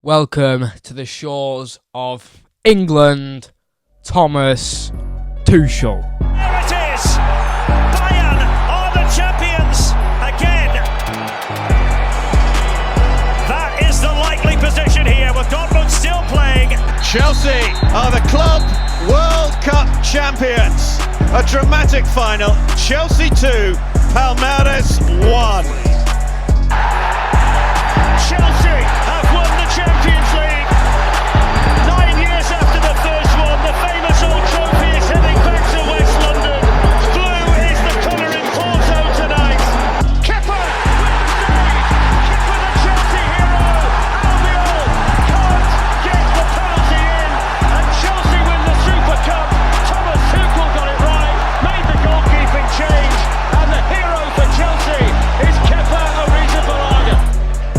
Welcome to the shores of England, Thomas Tuchel. There it is! Bayern are the champions again! That is the likely position here with Dortmund still playing. Chelsea are the Club World Cup champions. A dramatic final. Chelsea 2, Palmeiras 1. Chelsea have won the Champions League. 9 years after the first one, the famous old trophy is heading back to West London. Blue is the colour in Porto tonight. Kepa with the save. Kepa the Chelsea hero. Albiol can't get the penalty in. And Chelsea win the Super Cup. Thomas Tuchel got it right, made the goalkeeping change. And the hero for Chelsea is Kepa Arrizabalaga.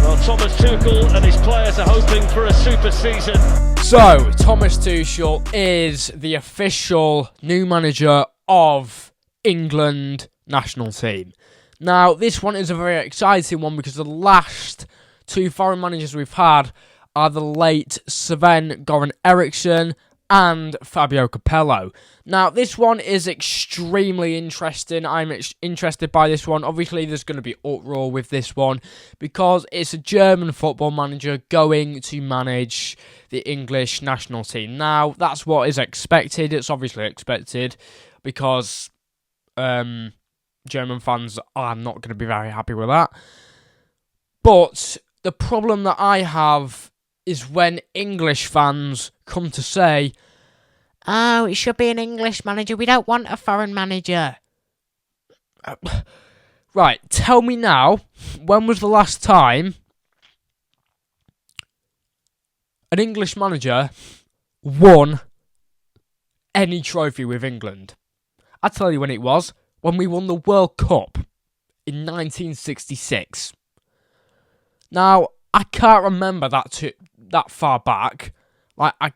Well, Thomas Tuchel and his players are hoping for a super season. So, Thomas Tuchel is the official new manager of England national team. Now, this one is a very exciting one because the last two foreign managers we've had are the late Sven-Göran Eriksson and Fabio Capello. Now, this one is extremely interesting. I'm interested by this one. Obviously, there's going to be uproar with this one because it's a German football manager going to manage the English national team. Now, that's what is expected. It's obviously expected because German fans are not going to be very happy with that. But the problem that I have is when English fans come to say, "Oh, it should be an English manager. We don't want a foreign manager." Right, tell me now, when was the last time an English manager won any trophy with England? I'll tell you when it was. When we won the World Cup in 1966. Now, I can't remember that far back. Like, I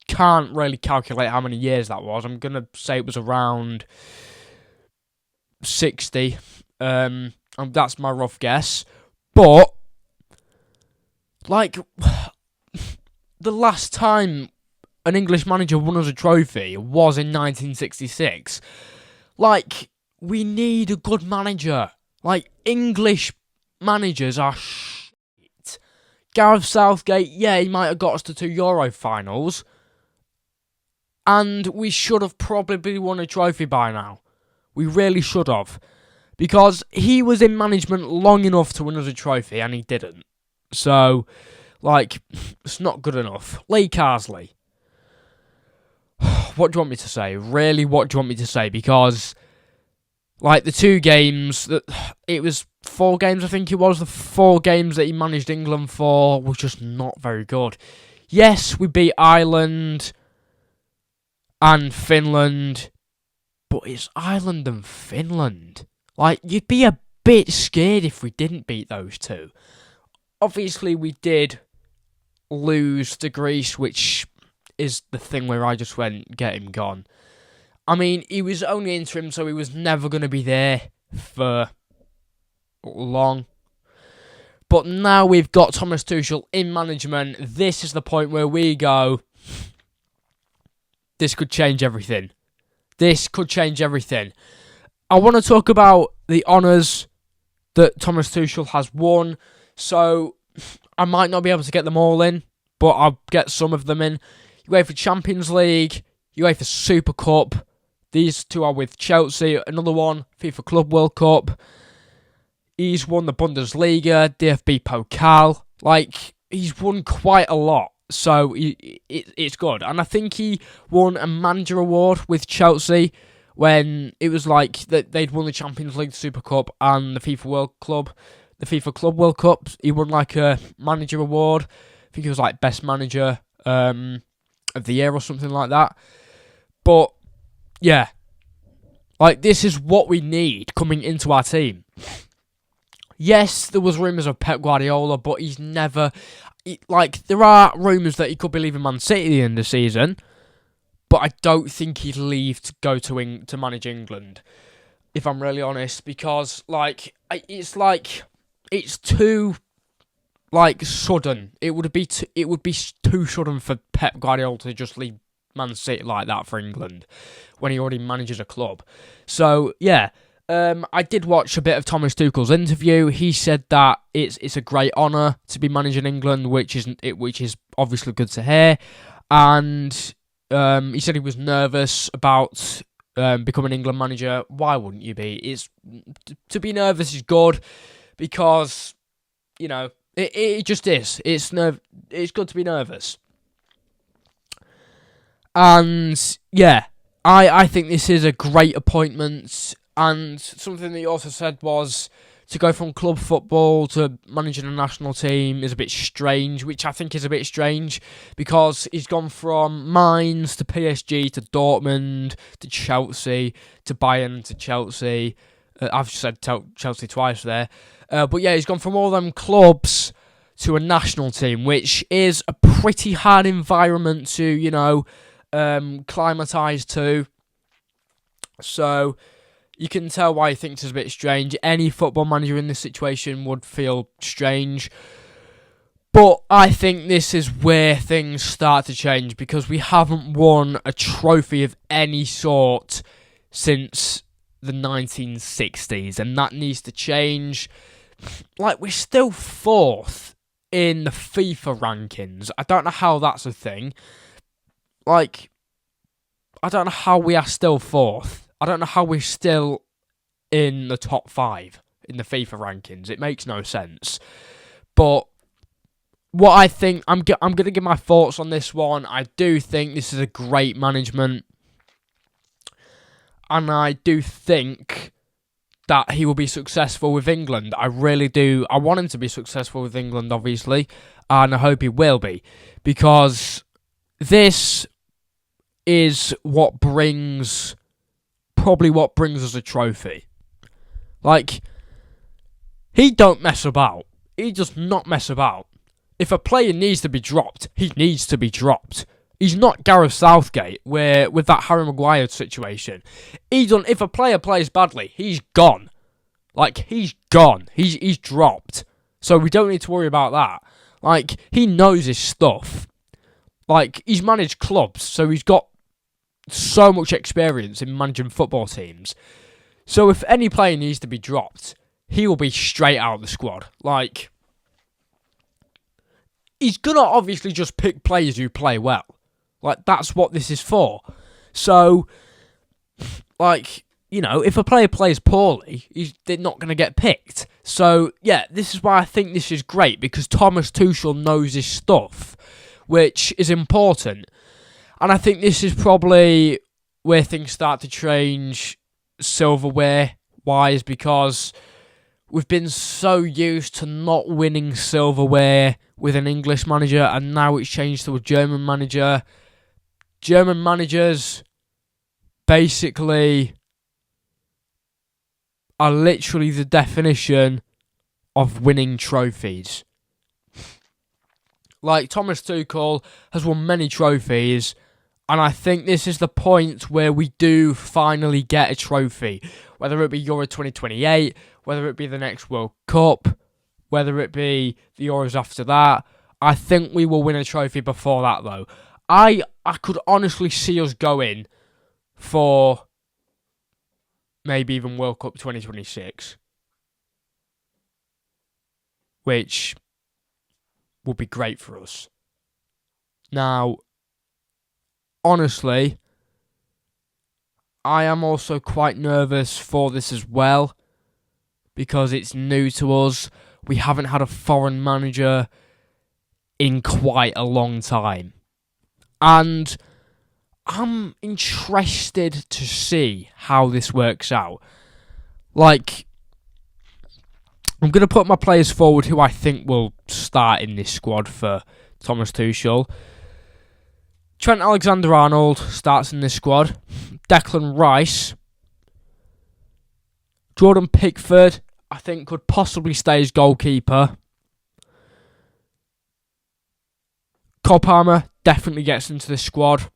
can't really calculate how many years that was. I'm going to say it was around 60. That's my rough guess. But, like, the last time an English manager won us a trophy was in 1966. Like, we need a good manager. Like, English managers are shit. Gareth Southgate, yeah, he might have got us to 2 Euro finals. And we should have probably won a trophy by now. We really should have. Because he was in management long enough to win us a trophy, and he didn't. So, like, it's not good enough. Lee Carsley. What do you want me to say? Really, what do you want me to say? Because, like, the 2 games, it was 4 games, I think it was. The 4 games that he managed England for were just not very good. Yes, we beat Ireland and Finland, but it's Ireland and Finland. Like, you'd be a bit scared if we didn't beat those 2. Obviously, we did lose to Greece, which is the thing where I just went, get him gone. I mean, he was only interim, so he was never going to be there for long. But now we've got Thomas Tuchel in management. This is the point where we go, this could change everything. This could change everything. I want to talk about the honours that Thomas Tuchel has won. So, I might not be able to get them all in, but I'll get some of them in. UEFA Champions League, UEFA Super Cup. These 2 are with Chelsea. Another one, FIFA Club World Cup. He's won the Bundesliga, DFB Pokal. Like, he's won quite a lot. So, it's good. And I think he won a manager award with Chelsea when it was like that they'd won the Champions League, the Super Cup, and the FIFA Club World Cup. He won like a manager award. I think it was like best manager of the year or something like that. But yeah, like, this is what we need coming into our team. Yes, there was rumours of Pep Guardiola, but he's never... Like, there are rumours that he could be leaving Man City at the end of the season, but I don't think he'd leave to go to manage England, if I'm really honest, because, like, it's too sudden. It would be too sudden for Pep Guardiola to just leave Man City like that for England when he already manages a club. So yeah, I did watch a bit of Thomas Tuchel's interview. He said that it's a great honour to be managing England, which is obviously good to hear. And he said he was nervous about becoming England manager. Why wouldn't you be? To be nervous is good because it just is. It's good to be nervous. And yeah, I think this is a great appointment. And something that he also said was to go from club football to managing a national team is a bit strange, which I think is a bit strange because he's gone from Mainz to PSG to Dortmund to Chelsea to Bayern to Chelsea. I've said Chelsea twice there. But yeah, he's gone from all them clubs to a national team, which is a pretty hard environment to, climatise to. So you can tell why he thinks it's a bit strange. Any football manager in this situation would feel strange. But I think this is where things start to change because we haven't won a trophy of any sort since the 1960s, and that needs to change. We're still 4th in the FIFA rankings. I don't know how that's a thing. I don't know how we are still 4th. I don't know how we're still in the top 5 in the FIFA rankings. It makes no sense. But what I think, I'm going to give my thoughts on this one. I do think this is a great management. And I do think that he will be successful with England. I really do. I want him to be successful with England, obviously. And I hope he will be. Because this is probably what brings us a trophy. He don't mess about. He does not mess about. If a player needs to be dropped, he needs to be dropped. He's not Gareth Southgate, where with that Harry Maguire situation. If a player plays badly, he's gone. He's gone. He's dropped. So we don't need to worry about that. He knows his stuff. He's managed clubs, so he's got so much experience in managing football teams. So if any player needs to be dropped, he will be straight out of the squad. He's going to obviously just pick players who play well. That's what this is for. So, if a player plays poorly, they're not going to get picked. So, yeah, this is why I think this is great, because Thomas Tuchel knows his stuff, which is important. And I think this is probably where things start to change silverware-wise, because we've been so used to not winning silverware with an English manager, and now it's changed to a German manager. German managers basically are literally the definition of winning trophies. Thomas Tuchel has won many trophies, and I think this is the point where we do finally get a trophy. Whether it be Euro 2028, whether it be the next World Cup, whether it be the Euros after that. I think we will win a trophy before that, though. I could honestly see us going for maybe even World Cup 2026, which would be great for us. Now, honestly, I am also quite nervous for this as well, because it's new to us. We haven't had a foreign manager in quite a long time. And I'm interested to see how this works out. I'm going to put my players forward who I think will start in this squad for Thomas Tuchel. Trent Alexander-Arnold starts in this squad. Declan Rice. Jordan Pickford, I think, could possibly stay as goalkeeper. Cole Palmer definitely gets into the squad.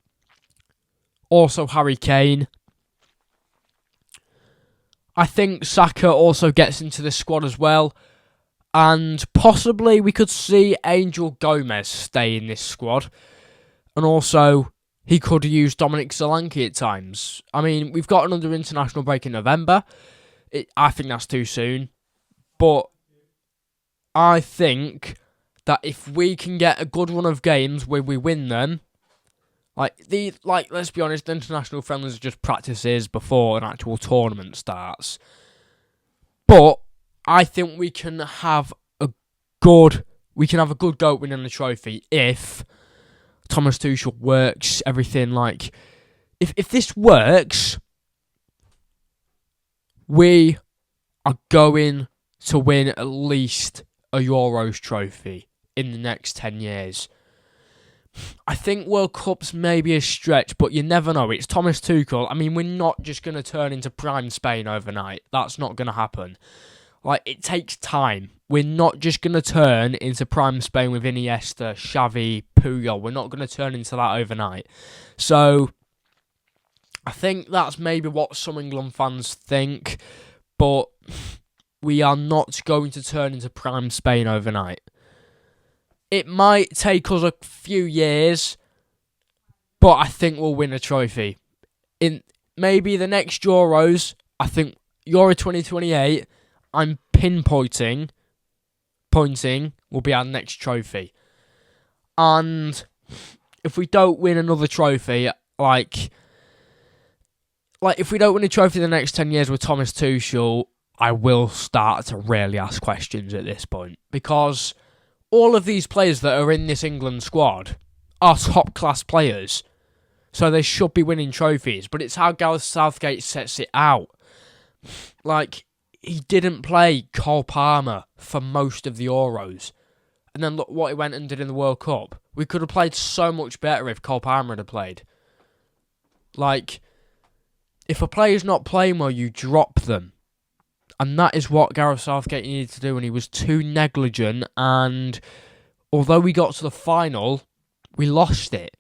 Also Harry Kane. I think Saka also gets into the squad as well. And possibly we could see Angel Gomez stay in this squad. And also, he could use Dominic Solanke at times. I mean, we've got another international break in November. I think that's too soon. But I think that if we can get a good run of games where we win them, let's be honest, the international friendlies are just practices before an actual tournament starts. But I think we can have a good go at winning the trophy if Thomas Tuchel works everything. Like, if this works, we are going to win at least a Euros trophy in the next 10 years. I think World Cups may be a stretch, but you never know. It's Thomas Tuchel. I mean, we're not just going to turn into prime Spain overnight. That's not going to happen. Like, it takes time. We're not just going to turn into prime Spain with Iniesta, Xavi, Puyol. We're not going to turn into that overnight. So, I think that's maybe what some England fans think, but we are not going to turn into prime Spain overnight. It might take us a few years, but I think we'll win a trophy. In maybe the next Euros, I think Euro 2028, I'm pointing will be our next trophy. And if we don't win another trophy, like if we don't win a trophy the next 10 years with Thomas Tuchel, I will start to really ask questions at this point. Because all of these players that are in this England squad are top-class players. So they should be winning trophies. But it's how Gareth Southgate sets it out. Like, he didn't play Cole Palmer for most of the Euros. And then look what he went and did in the World Cup. We could have played so much better if Cole Palmer had played. Like, if a player's not playing well, you drop them. And that is what Gareth Southgate needed to do, and he was too negligent. And although we got to the final, we lost it.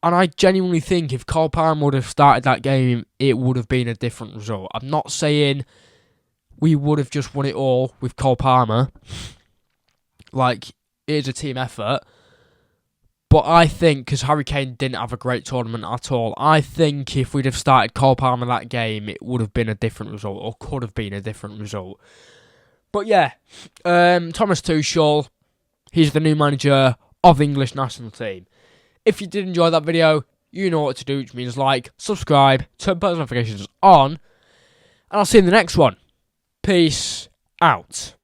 And I genuinely think if Cole Palmer would have started that game, it would have been a different result. I'm not saying we would have just won it all with Cole Palmer. Like, it is a team effort. But I think, because Harry Kane didn't have a great tournament at all, I think if we'd have started Cole Palmer that game, it would have been a different result, or could have been a different result. But yeah, Thomas Tuchel, he's the new manager of the English national team. If you did enjoy that video, you know what to do, which means like, subscribe, turn post notifications on, and I'll see you in the next one. Peace out.